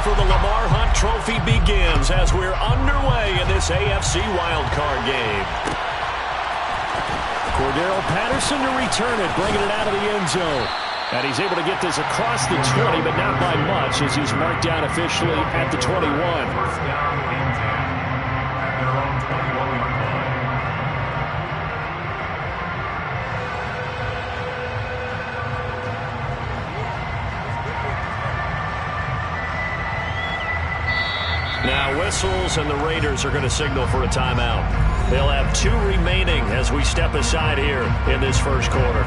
for the Lamar Hunt Trophy begins as we're underway in this AFC wildcard game. Cordero Patterson to return it, bringing it out of the end zone. And he's able to get this across the 20, but not by much as he's marked down officially at the 21. First down and 10 at their own 21-yard line. Now whistles, and the Raiders are going to signal for a timeout. They'll have 2 remaining as we step aside here in this first quarter.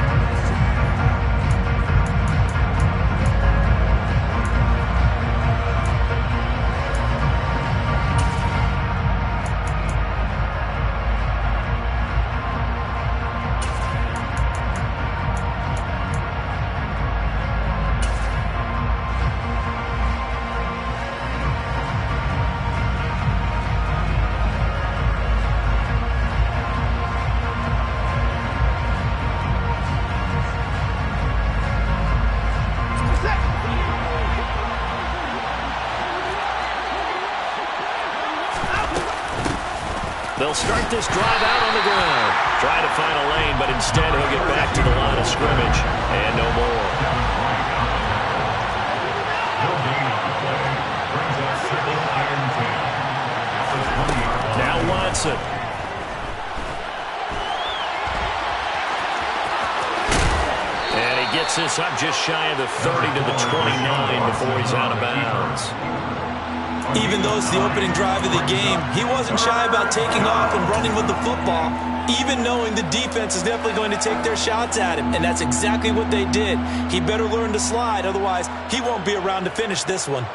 They'll start this drive out on the ground. Try to find a lane, but instead he'll get back to the line of scrimmage. And no more. Now Watson. And he gets this up just shy of the 30 to the 29 before he's out of bounds. Even though it's the opening drive of the game, he wasn't shy about taking off and running with the football, even knowing the defense is definitely going to take their shots at him, and that's exactly what they did. He better learn to slide, otherwise he won't be around to finish this one.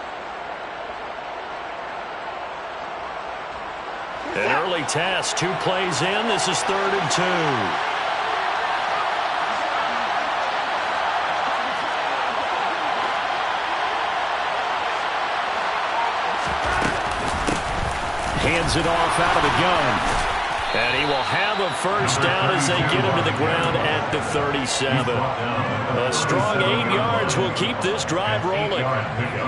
An early test, 2 plays in. This is 3rd and 2. Hands it off out of the gun. And he will have a first down as they get him to the ground at the 37. A strong 8 yards will keep this drive rolling.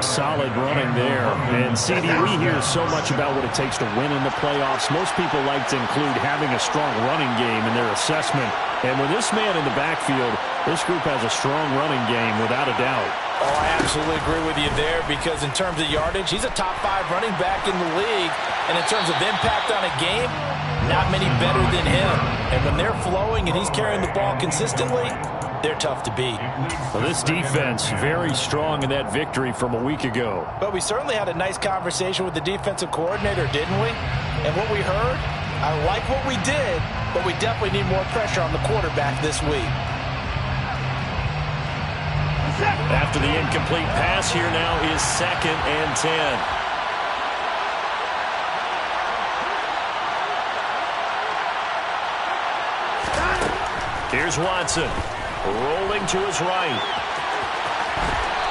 Solid running there. And, CD, we hear so much about what it takes to win in the playoffs. Most people like to include having a strong running game in their assessment. And with this man in the backfield, this group has a strong running game without a doubt. Oh, I absolutely agree with you there because in terms of yardage, he's a top 5 running back in the league. And in terms of impact on a game, not many better than him. And when they're flowing and he's carrying the ball consistently, they're tough to beat. Well, this defense very strong in that victory from a week ago. But we certainly had a nice conversation with the defensive coordinator, didn't we? And what we heard, I like what we did, but we definitely need more pressure on the quarterback this week. After the incomplete pass, here now is 2nd and 10. Here's Watson, rolling to his right.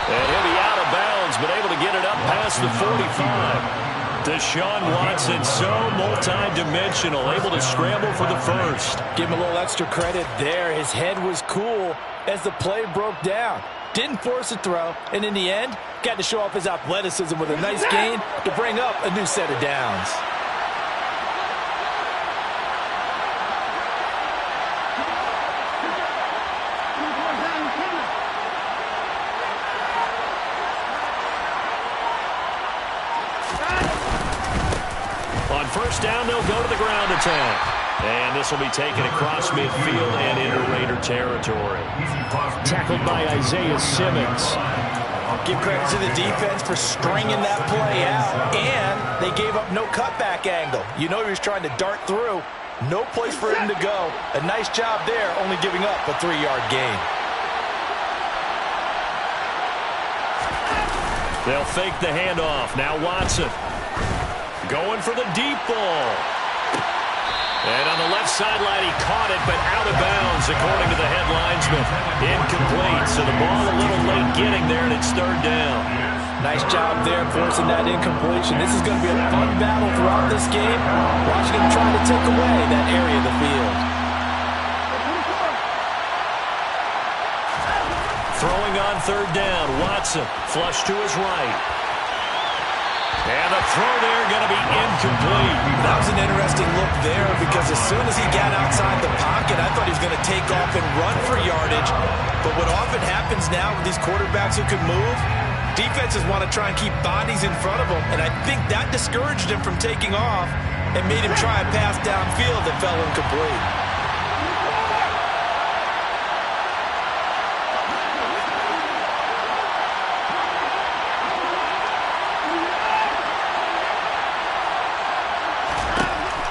And he'll be out of bounds, but able to get it up past the 45. Deshaun Watson, so multi-dimensional, able to scramble for the first. Give him a little extra credit there. His head was cool as the play broke down. Didn't force a throw, and in the end, got to show off his athleticism with a nice gain to bring up a new set of downs. On first down, they'll go to the ground attack. And this will be taken across midfield and into Raider territory. Tackled by Isaiah Simmons. Give credit to the defense for stringing that play out, and they gave up no cutback angle. You know he was trying to dart through. No place for him to go. A nice job there, only giving up a 3-yard gain. They'll fake the handoff. Now Watson going for the deep ball. And on the left sideline, he caught it, but out of bounds, according to the head linesman. Incomplete, so the ball a little late getting there, and it's 3rd down. Nice job there forcing that incompletion. This is going to be a fun battle throughout this game. Watching him try to take away that area of the field. Throwing on 3rd down, Watson, flush to his right. And the throw there going to be incomplete. That was an interesting look there because as soon as he got outside the pocket, I thought he was going to take off and run for yardage. But what often happens now with these quarterbacks who can move, defenses want to try and keep bodies in front of them. And I think that discouraged him from taking off and made him try a pass downfield that fell incomplete.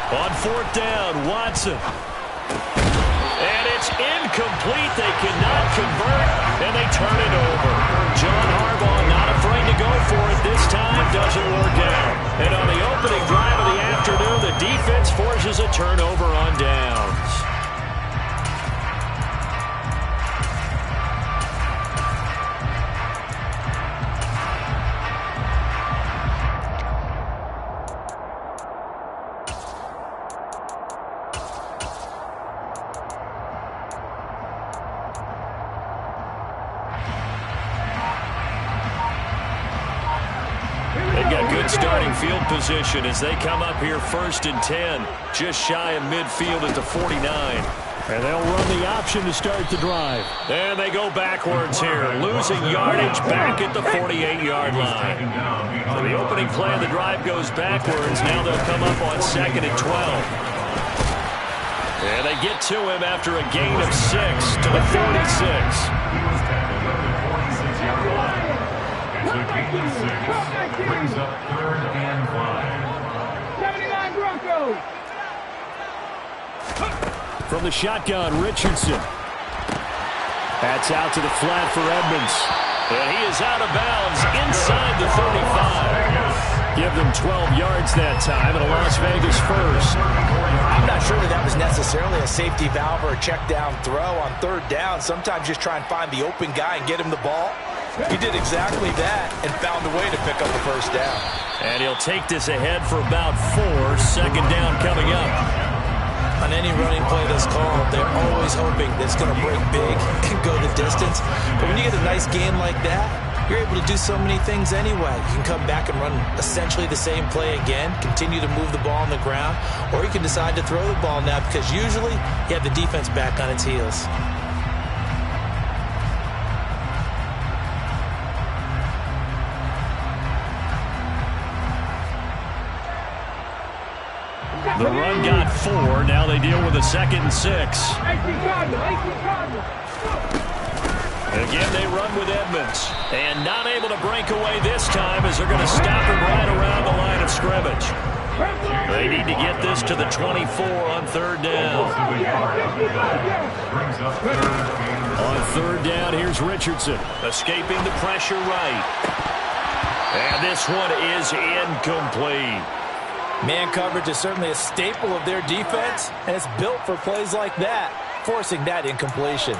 On fourth down, Watson. And it's incomplete. They cannot convert, and they turn it over. John Harbaugh not afraid to go for it this time. Doesn't work out. And on the opening drive of the afternoon, the defense forces a turnover on downs. Starting field position as they come up here 1st and 10, just shy of midfield at the 49. And they'll run the option to start the drive. And they go backwards here, losing yardage back at the 48-yard line. So the opening play of the drive goes backwards. Now they'll come up on 2nd and 12. And they get to him after a gain of 6 to the 46. Brings up 3rd and 5. 79 Broncos. From the shotgun, Richardson. That's out to the flat for Edmonds. And he is out of bounds inside the 35. Give them 12 yards that time, and a Las Vegas first. I'm not sure that was necessarily a safety valve or a check down throw on 3rd down. Sometimes just try and find the open guy and get him the ball. He did exactly that and found a way to pick up the 1st down. And he'll take this ahead for about 4. 2nd down coming up. On any running play that's called, they're always hoping that it's going to break big and go the distance. But when you get a nice game like that, you're able to do so many things anyway. You can come back and run essentially the same play again, continue to move the ball on the ground, or you can decide to throw the ball now because usually you have the defense back on its heels. The run got 4. Now they deal with a 2nd and 6. Again, they run with Edmonds. And not able to break away this time as they're going to stop him right around the line of scrimmage. They need to get this to the 24 on 3rd down. On 3rd down, here's Richardson. Escaping the pressure right. And this one is incomplete. Man coverage is certainly a staple of their defense, and it's built for plays like that, forcing that incompletion.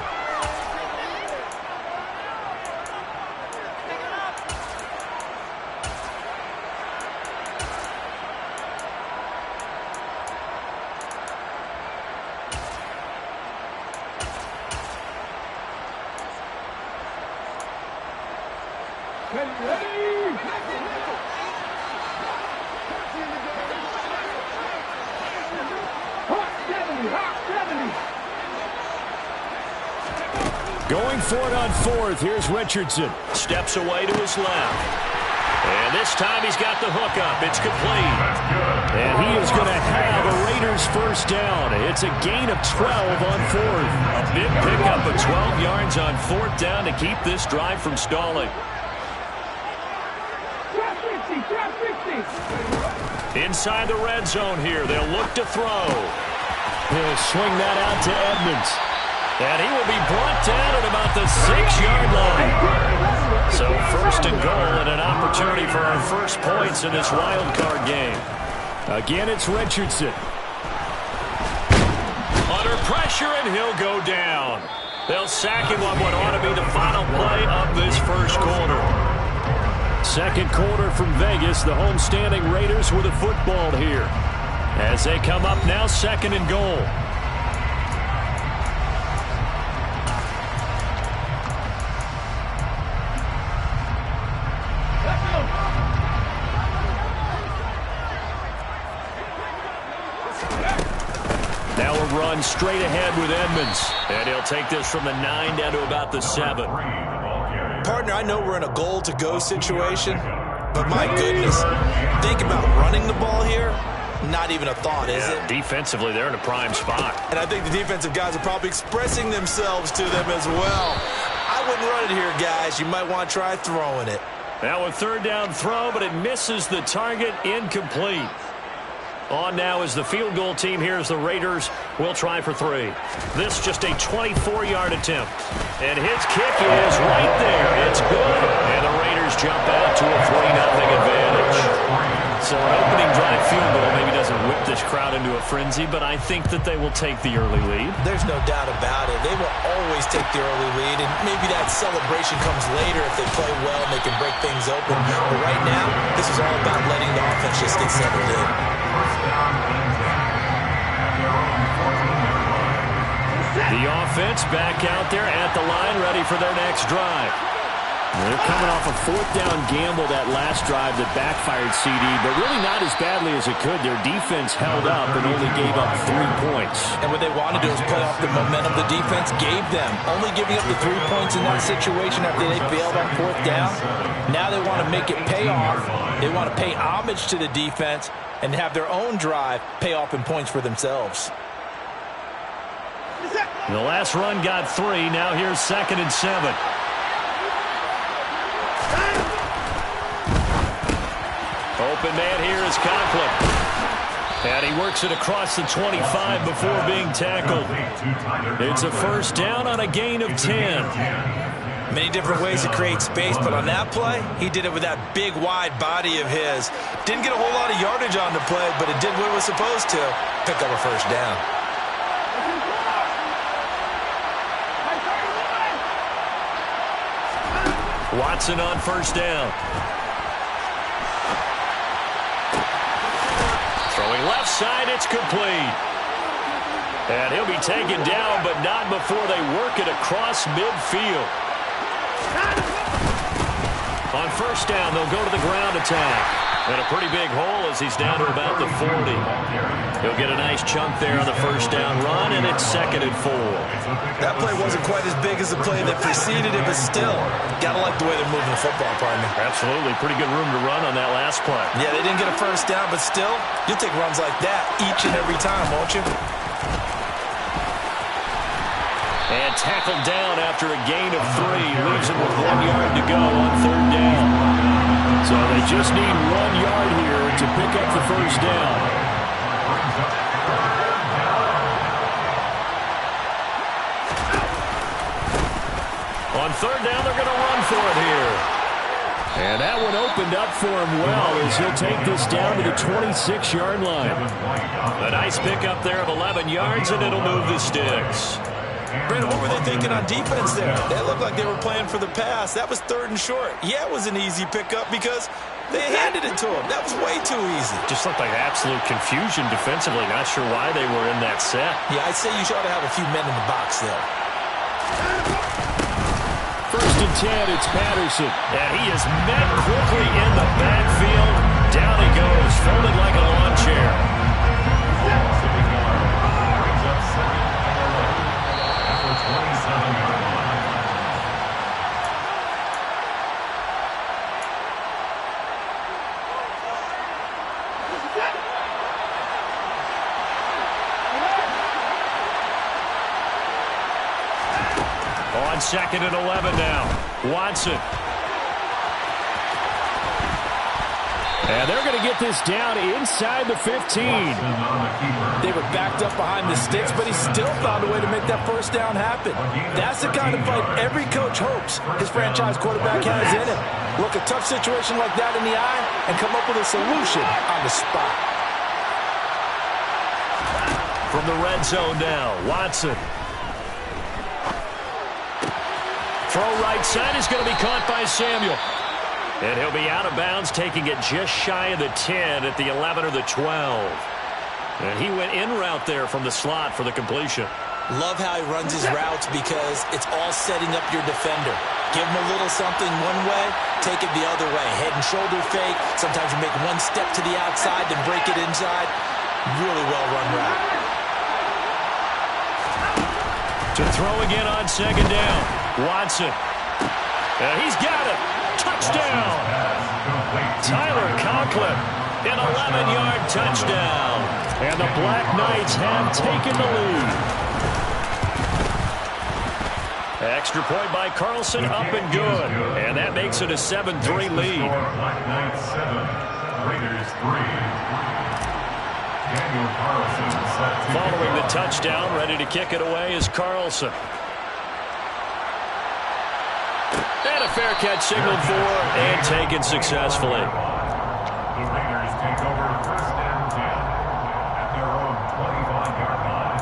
Going for it on 4th. Here's Richardson. Steps away to his left. And this time he's got the hook up. It's complete. And he is going to have a Raiders 1st down. It's a gain of 12 on 4th. A big pickup of 12 yards on 4th down to keep this drive from stalling. Inside the red zone here. They'll look to throw. He'll swing that out to Edmonds. And he will be brought down at about the 6-yard line. So 1st and goal and an opportunity for our first points in this wild card game. Again, it's Richardson. Under pressure, and he'll go down. They'll sack him on what ought to be the final play of this first quarter. 2nd quarter from Vegas. The homestanding Raiders with a football here. As they come up now, 2nd and goal. run straight ahead with Edmonds. And he'll take this from the 9 down to about the 7. Partner, I know we're in a goal-to-go situation, but my goodness, think about running the ball here. Not even a thought, is it? Defensively, they're in a prime spot. And I think the defensive guys are probably expressing themselves to them as well. I wouldn't run it here, guys. You might want to try throwing it. Now a 3rd down throw, but it misses the target, incomplete. On now is the field goal team. Here's the Raiders. We'll try for 3. This just a 24-yard attempt. And his kick is right there. It's good. And the Raiders jump out to a 3-0 advantage. So an opening drive field goal maybe doesn't whip this crowd into a frenzy, but I think that they will take the early lead. There's no doubt about it. They will always take the early lead, and maybe that celebration comes later if they play well and they can break things open. But right now, this is all about letting the offense just get settled in. The offense back out there at the line, ready for their next drive. They're coming off a 4th down gamble that last drive that backfired, CD, but really not as badly as it could. Their defense held up and only gave up 3 points. And what they wanted to do is play off the momentum the defense gave them. Only giving up the 3 points in that situation after they failed on 4th down. Now they want to make it pay off. They want to pay homage to the defense and have their own drive pay off in points for themselves. The last run got 3. Now here's 2nd and 7. Open man here is Conklin. And he works it across the 25 before being tackled. It's a 1st down on a gain of 10. Many different ways to create space, but on that play, he did it with that big, wide body of his. Didn't get a whole lot of yardage on the play, but it did what it was supposed to. Pick up a 1st down. Watson on 1st down. Throwing left side, it's complete. And he'll be taken down, but not before they work it across midfield. On 1st down, they'll go to the ground attack. And a pretty big hole as he's down to about the 40. He'll get a nice chunk there on the 1st down run, and it's 2nd and 4. That play wasn't quite as big as the play that preceded it, but still, gotta like the way they're moving the football, partner. Absolutely. Pretty good room to run on that last play. Yeah, they didn't get a 1st down, but still, you'll take runs like that each and every time, won't you? And tackled down after a gain of 3. Leaves him with 1 yard to go on 3rd down. So they just need 1 yard here to pick up the 1st down. On 3rd down, they're going to run for it here. And that one opened up for him well as he'll take this down to the 26-yard line. A nice pickup there of 11 yards, and it'll move the sticks. Brandon, what were they thinking on defense there? That looked like they were playing for the pass. That was 3rd and short. Yeah, it was an easy pickup because they handed it to him. That was way too easy. Just looked like absolute confusion defensively. Not sure why they were in that set. Yeah, I'd say you should have a few men in the box there. 1st and 10, it's Patterson. And he is met quickly in the backfield. Down he goes, folded like a lawn chair. On 2nd and 11 now. Watson. And they're going to get this down inside the 15. They were backed up behind the sticks, but he still found a way to make that 1st down happen. That's the kind of fight every coach hopes his franchise quarterback has in him. Look a tough situation like that in the eye and come up with a solution on the spot. From the red zone now, Watson. Throw right side is going to be caught by Samuel. And he'll be out of bounds, taking it just shy of the 10 at the 11 or the 12. And he went in route there from the slot for the completion. Love how he runs his routes because it's all setting up your defender. Give him a little something one way, take it the other way. Head and shoulder fake. Sometimes you make one step to the outside, then break it inside. Really well-run route. To throw again on second down. Watson. He's got it. Touchdown. Tyler Conklin. An 11-yard touchdown. And the Black Knights have taken the lead. Extra point by Carlson, up and good. And that makes it a 7-3 lead. Black Knights 7, Raiders 3. Daniel Carlson set to Following the touchdown, ready to kick it away is Carlson. And a fair catch signaled for and taken successfully. The Raiders take over first and 10 at their own 25-yard line.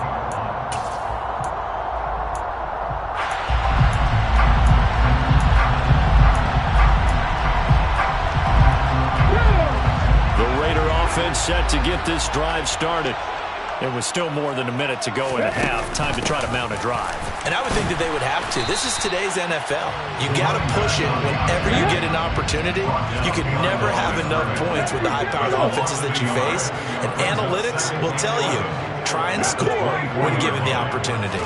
The Raider offense set to get this drive started. There was still more than a minute to go in the half. Time to try to mount a drive. And I would think that they would have to. This is today's NFL. You got to push it whenever you get an opportunity. You can never have enough points with the high-powered offenses that you face. And analytics will tell you, try and score when given the opportunity.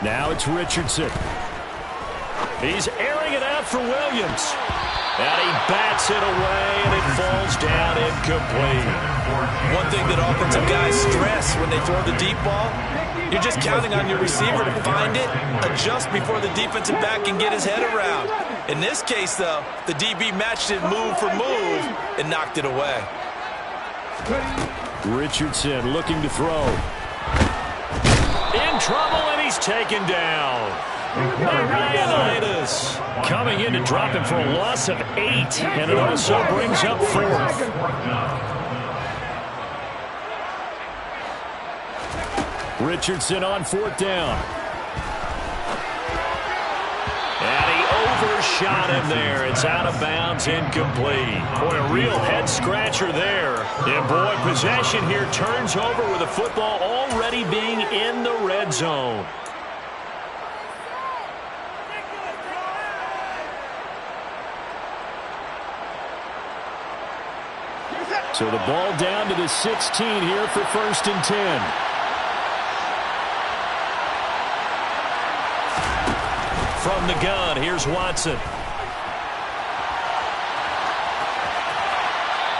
Now it's Richardson. He's airing it out for Williams. And he bats it away, and it falls down incomplete. One thing that offensive guys stress when they throw the deep ball, you're just counting on your receiver to find it, adjust before the defensive back can get his head around. In this case, though, the DB matched it move for move and knocked it away. Richardson looking to throw. In trouble, and he's taken down. Ioannidis coming in to drop him for a loss of 8, and it also brings up 4th. Richardson on 4th down. And he overshot him there. It's out of bounds, incomplete. Boy, a real head-scratcher there. And, boy, possession here turns over with the football already being in the red zone. So the ball down to the 16 here for 1st and 10. From the gun, here's Watson.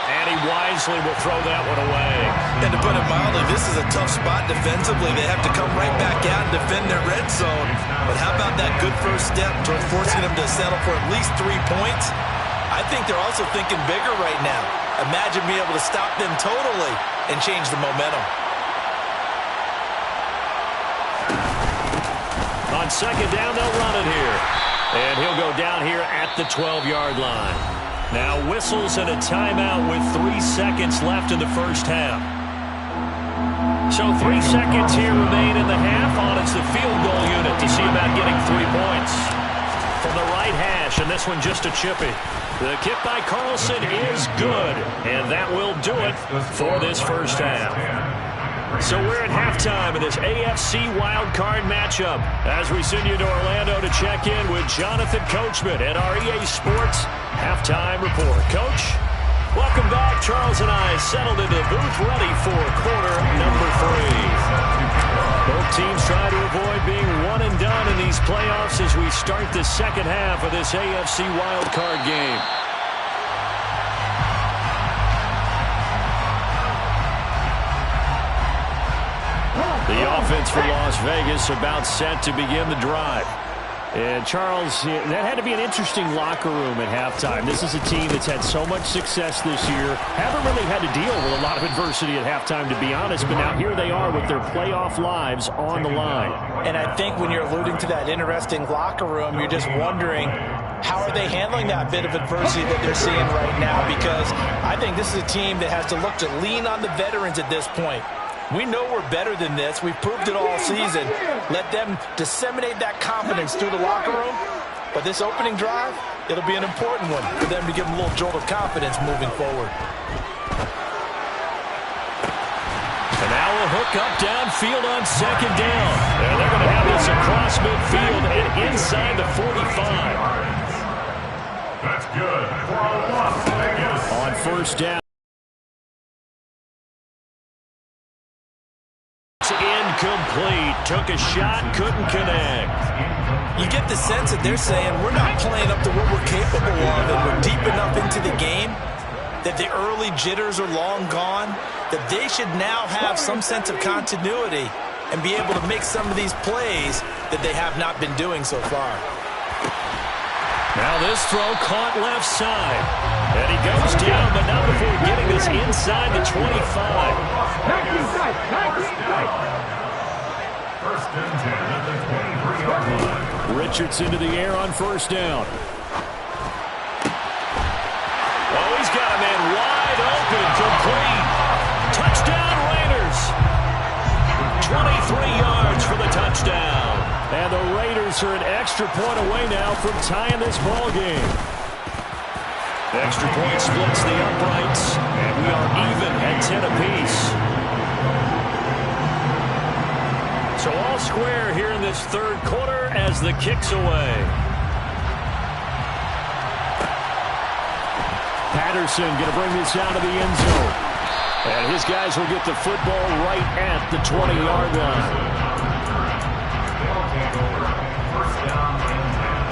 And he wisely will throw that one away. And to put it mildly, this is a tough spot defensively. They have to come right back out and defend their red zone. But how about that good first step toward forcing them to settle for at least 3 points? I think they're also thinking bigger right now. Imagine being able to stop them totally and change the momentum. On second down, they'll run it here. And he'll go down here at the 12-yard line. Now whistles and a timeout with 3 seconds left in the first half. So 3 seconds here remain in the half. On it's the field goal unit to see about getting 3 points. From the right hash, and this one just a chippy. The kick by Carlson is good, and that will do it for this first half. So we're at halftime in this AFC wildcard matchup as we send you to Orlando to check in with Jonathan Coachman at our EA Sports Halftime Report. Coach, welcome back. Charles and I settled into the booth ready for quarter number 3. Both teams try to avoid being one and done in these playoffs as we start the second half of this AFC wildcard game. The offense for Las Vegas about set to begin the drive. And, Charles, that had to be an interesting locker room at halftime. This is a team that's had so much success this year. Haven't really had to deal with a lot of adversity at halftime, to be honest. But now here they are with their playoff lives on the line. And I think when you're alluding to that interesting locker room, you're just wondering, how are they handling that bit of adversity that they're seeing right now? Because I think this is a team that has to look to lean on the veterans at this point. We know we're better than this. We've proved it all season. Let them disseminate that confidence through the locker room. But this opening drive, it'll be an important one for them to give them a little jolt of confidence moving forward. And now a hook up downfield on second down. And they're going to have this across midfield and inside the 45. That's good for a Las Vegas. On first down. Incomplete. took a shot, couldn't connect. You get the sense that they're saying we're not playing up to what we're capable of, and we're deep enough into the game that the early jitters are long gone, that they should now have some sense of continuity and be able to make some of these plays that they have not been doing so far. Now this throw caught left side. And he goes down, but not before getting this inside the 25. First and 10 at the 23-yard line. Richardson to the air on first down. Oh, he's got a man wide open, complete. Touchdown, Raiders. 23 yards for the touchdown. And the Raiders are an extra point away now from tying this ball game. The extra point splits the uprights, and we are even at 10 apiece. So all square here in this third quarter as the kick's away. Patterson going to bring this out of the end zone. And his guys will get the football right at the 20-yard line. They'll take over first down and 10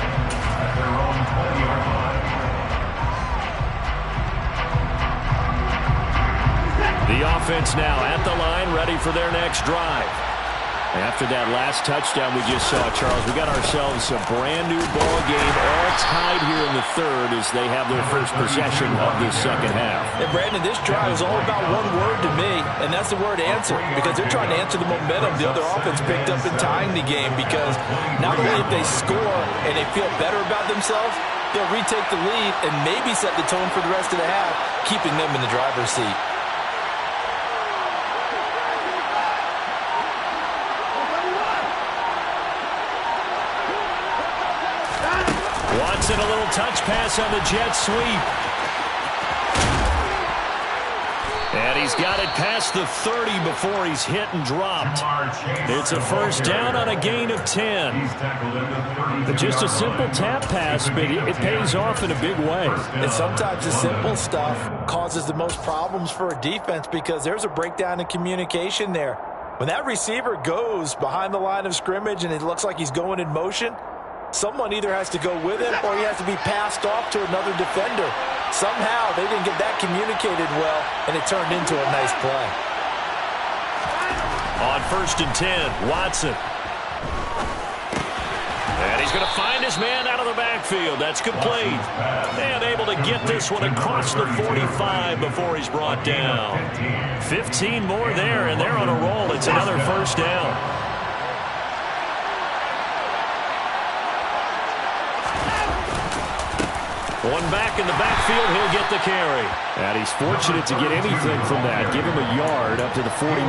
at their own 20-yard line. The offense now at the line, ready for their next drive. After that last touchdown we just saw, Charles, we got ourselves a brand-new ball game, all tied here in the third as they have their first possession of this second half. And Brandon, this drive is all about one word to me, and that's the word answer, because they're trying to answer the momentum the other offense picked up in tying the game, because not only if they score and they feel better about themselves, they'll retake the lead and maybe set the tone for the rest of the half, keeping them in the driver's seat. Watson, a little touch pass on the jet sweep. And he's got it past the 30 before he's hit and dropped. It's a first down on a gain of 10. Just a simple tap pass, but it pays off in a big way. And sometimes the simple stuff causes the most problems for a defense because there's a breakdown in communication there. When that receiver goes behind the line of scrimmage and it looks like he's going in motion, someone either has to go with him or he has to be passed off to another defender. Somehow they didn't get that communicated well, and it turned into a nice play. On first and 10, Watson. And he's going to find his man out of the backfield. That's complete. And able to get this one across the 45 before he's brought down. 15 more there, and they're on a roll. It's another first down. One back in the backfield, he'll get the carry. And he's fortunate to get anything from that. Give him a yard up to the 49.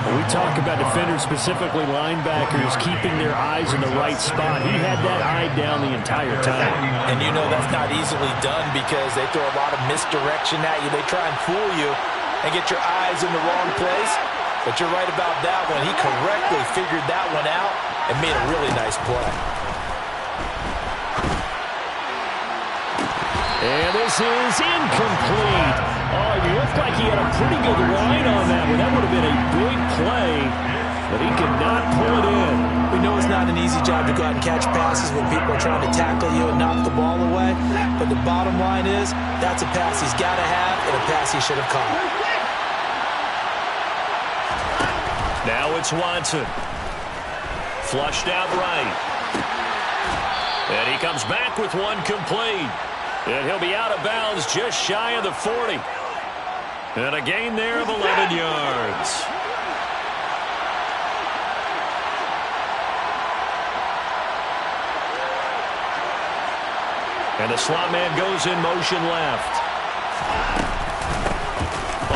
When we talk about defenders, specifically linebackers, keeping their eyes in the right spot, he had that eye down the entire time. And you know that's not easily done because they throw a lot of misdirection at you. They try and fool you and get your eyes in the wrong place. But you're right about that one. He correctly figured that one out and made a really nice play. And this is incomplete. Oh, he looked like he had a pretty good line on that one. That would have been a big play, but he could not pull it in. We know it's not an easy job to go out and catch passes when people are trying to tackle you and knock the ball away. But the bottom line is, that's a pass he's got to have and a pass he should have caught. Now it's Watson. Flushed out right. And he comes back with one complete. And he'll be out of bounds just shy of the 40. And a gain there of 11 yards. And the slot man goes in motion left.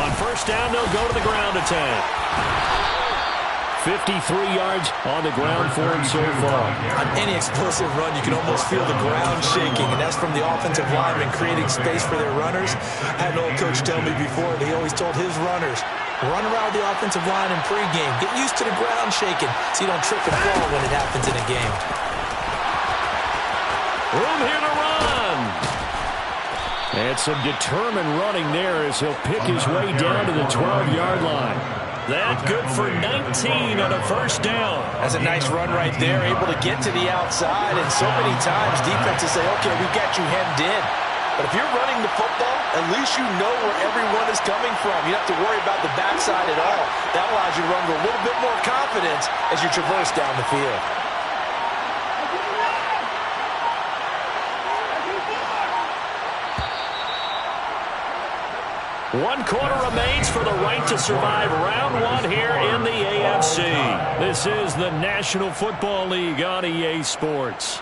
On first down, they'll go to the ground attack. 53 yards on the ground for him so far. On any explosive run, you can almost feel the ground shaking, and that's from the offensive linemen creating space for their runners. I had an old coach tell me before that he always told his runners, run around the offensive line in pregame. Get used to the ground shaking so you don't trip and fall when it happens in a game. Room here to run. And some determined running there as he'll pick his way down to the 12-yard line. That good for 19 on a first down. That's a nice run right there, able to get to the outside. And so many times defenses say, okay, we got you hemmed in. But if you're running the football, at least you know where everyone is coming from. You don't have to worry about the backside at all. That allows you to run with a little bit more confidence as you traverse down the field. One quarter remains for the right to survive round one here in the AFC. This is the National Football League on EA Sports.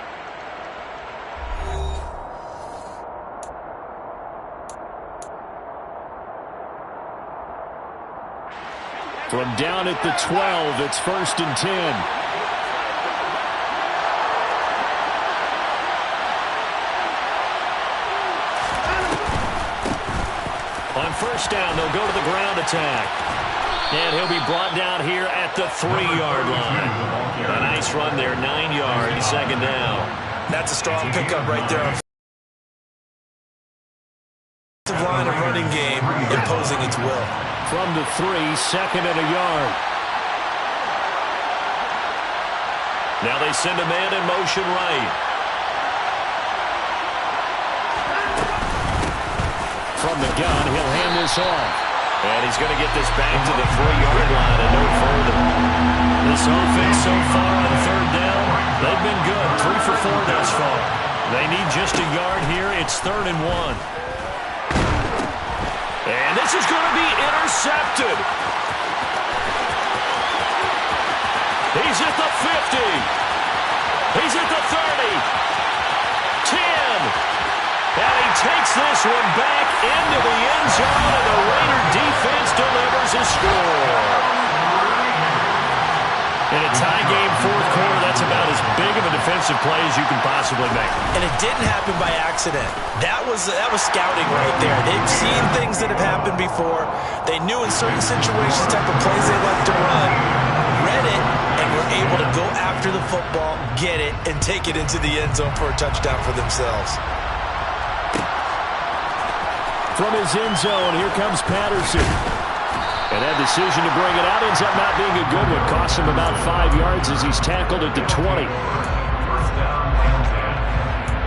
From down at the 12, it's 1st and 10. On first down, they'll go to the ground attack. And he'll be brought down here at the 3-yard line. A nice run there, 9 yards, 2nd down. That's a strong pickup right there. Line of running game imposing its will. From the 3, 2nd and a yard. Now they send a man in motion right. From the gun, he'll hand this off. And he's going to get this back to the 3-yard line and no further. This offense so far on 3rd down, they've been good. 3 for 4 thus far. They need just a yard here. It's 3rd and 1. And this is going to be intercepted. He's at the 50. He's at the 30. 10. And he takes this one back into the end zone, and the Raider defense delivers a score. In a tie game, 4th quarter, that's about as big of a defensive play as you can possibly make. And it didn't happen by accident. That was scouting right there. They've seen things that have happened before. They knew in certain situations type of plays they like to run, read it, and were able to go after the football, get it, and take it into the end zone for a touchdown for themselves. From his end zone, here comes Patterson. And that decision to bring it out ends up not being a good one. Costs him about 5 yards as he's tackled at the 20. First down and 10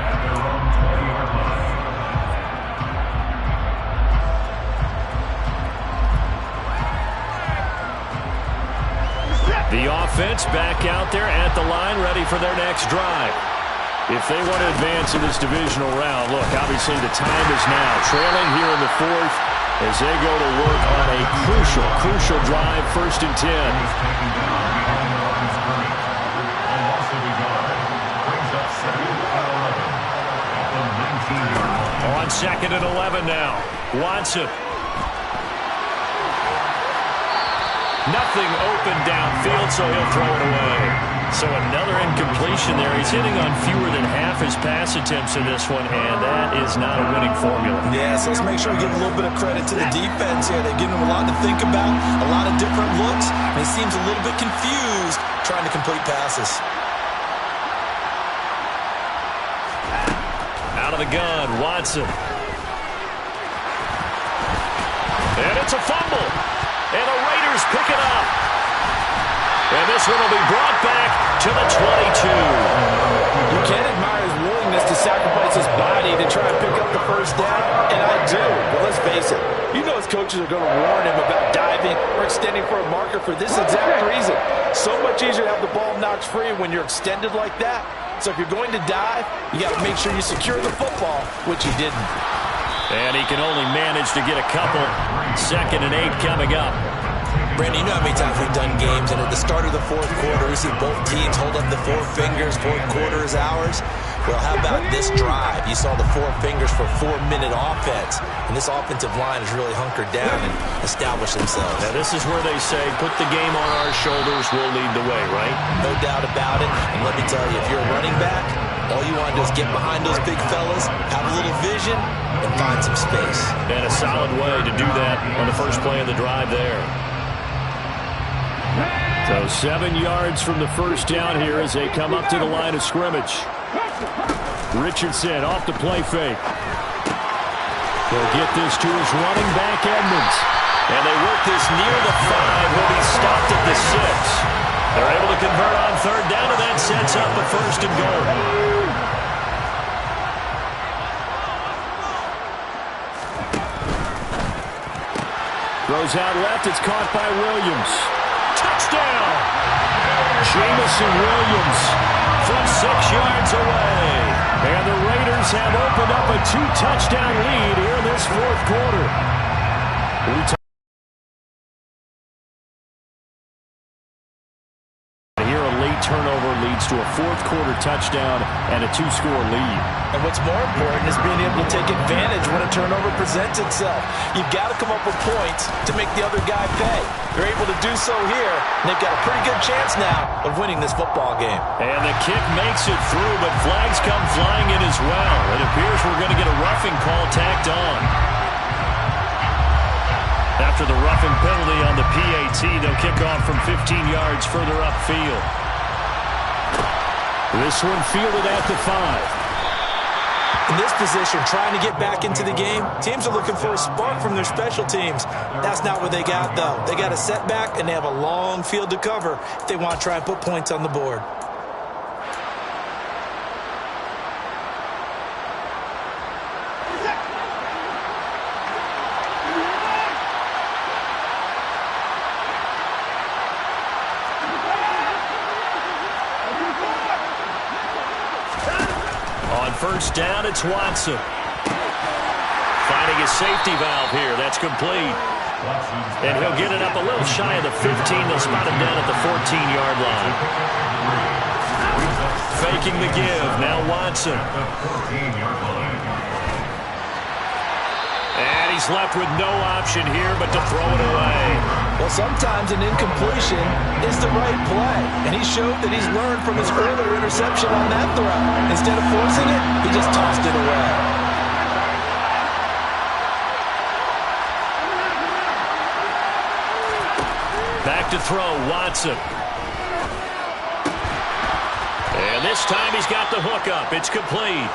at their own 20-yard line. The offense back out there at the line, ready for their next drive. If they want to advance in this divisional round, look, obviously the time is now. Trailing here in the 4th as they go to work on a crucial drive, 1st and 10. He's taken down behind the line of scrimmage. And loss of a yard. Brings up 2nd and 11 at the 19-yard line. On 2nd and 11 now. Watson. Nothing open downfield, so he'll throw it away. So another incompletion there. He's hitting on fewer than half his pass attempts in this one, and that is not a winning formula. Yeah, so let's make sure we give a little bit of credit to the defense here. They're giving him a lot to think about, a lot of different looks, and he seems a little bit confused trying to complete passes. Out of the gun, Watson. And it's a fumble. And the Raiders pick it up. And this one will be brought back to the 22. You can admire his willingness to sacrifice his body to try and pick up the first down, and I do. But let's face it, you know his coaches are going to warn him about diving or extending for a marker for this exact reason. So much easier to have the ball knocked free when you're extended like that. So if you're going to dive, you got to make sure you secure the football, which he didn't. And he can only manage to get a couple. 2nd and 8 coming up. Brandon, you know how many times we've done games, and at the start of the 4th quarter, we see both teams hold up the 4 fingers, 4th quarter is ours. Well, how about this drive? You saw the 4 fingers for 4-minute offense, and this offensive line has really hunkered down and established themselves. Now, this is where they say, put the game on our shoulders, we'll lead the way, right? No doubt about it, and let me tell you, if you're a running back, all you want to do is get behind those big fellas, have a little vision, and find some space. And a solid way to do that on the first play of the drive there. So 7 yards from the first down here as they come up to the line of scrimmage. Richardson off the play fake. He'll get this to his running back, Edmonds. And they work this near the 5. He'll be stopped at the 6. They're able to convert on third down, and that sets up a first and goal. Throws out left. It's caught by Williams. Touchdown! Jamison Williams from 6 yards away. And the Raiders have opened up a 2-touchdown lead here in this fourth quarter. Here a late turnover leads to a fourth quarter touchdown and a 2-score lead. And what's more important is being able to take advantage when a turnover presents itself. You've got to come up with points to make the other guy pay. They're able to do so here, and they've got a pretty good chance now of winning this football game. And the kick makes it through, but flags come flying in as well. It appears we're going to get a roughing call tacked on. After the roughing penalty on the PAT, they'll kick off from 15 yards further upfield. This one fielded at the 5. In this position, trying to get back into the game, teams are looking for a spark from their special teams. That's not what they got, though. They got a setback, and they have a long field to cover if they want to try and put points on the board. First down, it's Watson. Finding his safety valve here. That's complete. And he'll get it up a little shy of the 15. They'll spot him down at the 14-yard line. Faking the give. Now Watson. And he's left with no option here but to throw it away. Well, sometimes an incompletion is the right play, and he showed that he's learned from his earlier interception on that throw. Instead of forcing it, he just tossed it away. Back to throw, Watson. And this time he's got the hook up. It's complete.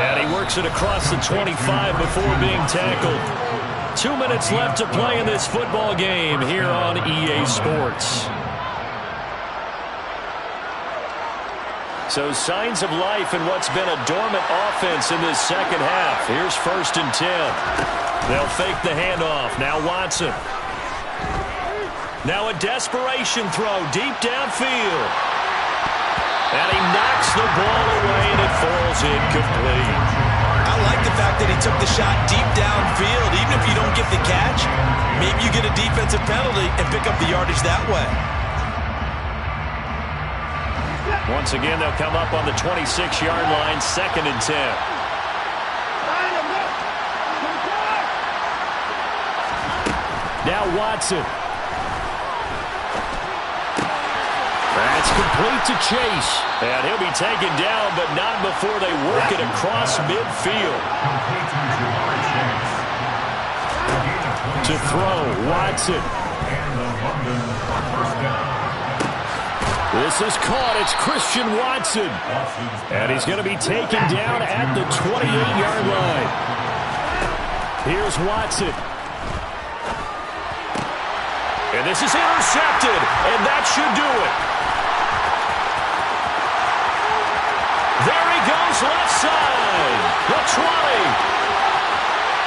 And he works it across the 25 before being tackled. 2 minutes left to play in this football game here on EA Sports. So signs of life in what's been a dormant offense in this second half. Here's 1st and 10. They'll fake the handoff. Now Watson. Now a desperation throw deep downfield. And he knocks the ball away and it falls incomplete. I like the fact that he took the shot deep downfield. Even if you don't get the catch, maybe you get a defensive penalty and pick up the yardage that way. Once again, they'll come up on the 26-yard line, 2nd and 10. Now Watson. That's complete to Chase. And he'll be taken down, but not before they work it across midfield. To throw, Watson. This is caught. It's Christian Watson. And he's going to be taken down at the 28-yard line. Here's Watson. And this is intercepted, and that should do it. There he goes, left side. The 20.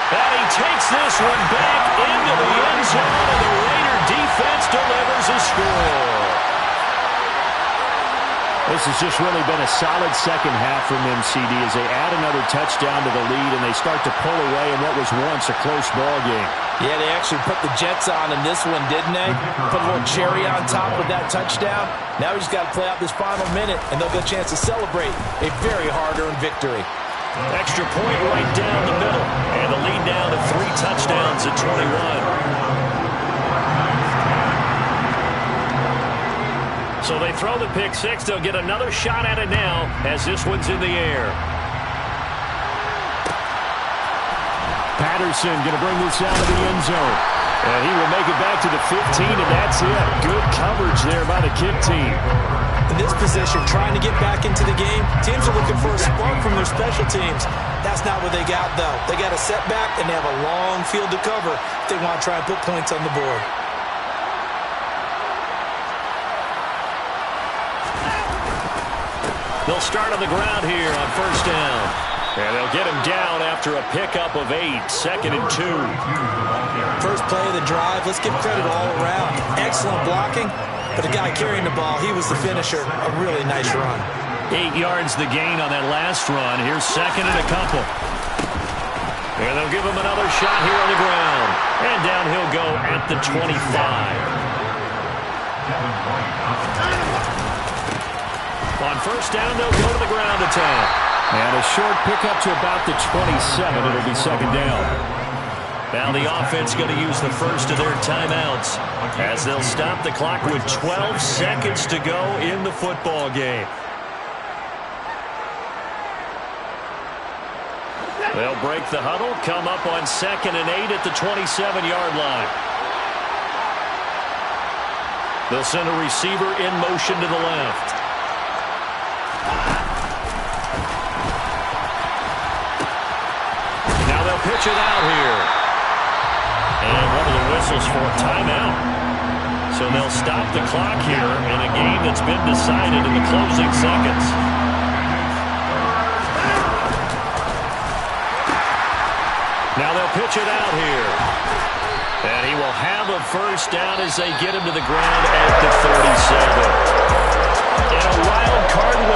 And he takes this one back into the end zone, and the Raider defense delivers a score. This has just really been a solid second half from them, CD, as they add another touchdown to the lead and they start to pull away in what was once a close ball game. Yeah, they actually put the Jets on in this one, didn't they? Put a little cherry on top with that touchdown. Now we just got to play out this final minute, and they'll get a chance to celebrate a very hard-earned victory. Extra point right down the middle, and the lead down to 3 touchdowns at 21. So they throw the pick 6. They'll get another shot at it now as this one's in the air. Patterson going to bring this out of the end zone. And he will make it back to the 15, and that's it. Good coverage there by the kick team. In this position, trying to get back into the game, teams are looking for a spark from their special teams. That's not what they got, though. They got a setback, and they have a long field to cover if they want to try and put points on the board. They'll start on the ground here on first down. And they'll get him down after a pickup of 8, 2nd and 2. First play of the drive, let's give credit all around. Excellent blocking, but the guy carrying the ball, he was the finisher. A really nice run. 8 yards the gain on that last run. Here's 2nd and a couple. And they'll give him another shot here on the ground. And down he'll go at the 25. On first down, they'll go to the ground attack. And a short pickup to about the 27. It'll be 2nd down. Now the offense going to use the first of their timeouts as they'll stop the clock with 12 seconds to go in the football game. They'll break the huddle, come up on 2nd and 8 at the 27-yard line. They'll send a receiver in motion to the left. Now they'll pitch it out here. And one of the whistles for a timeout. So they'll stop the clock here in a game that's been decided in the closing seconds. Now they'll pitch it out here. And he will have a first down as they get him to the ground at the 37. And a wild card win.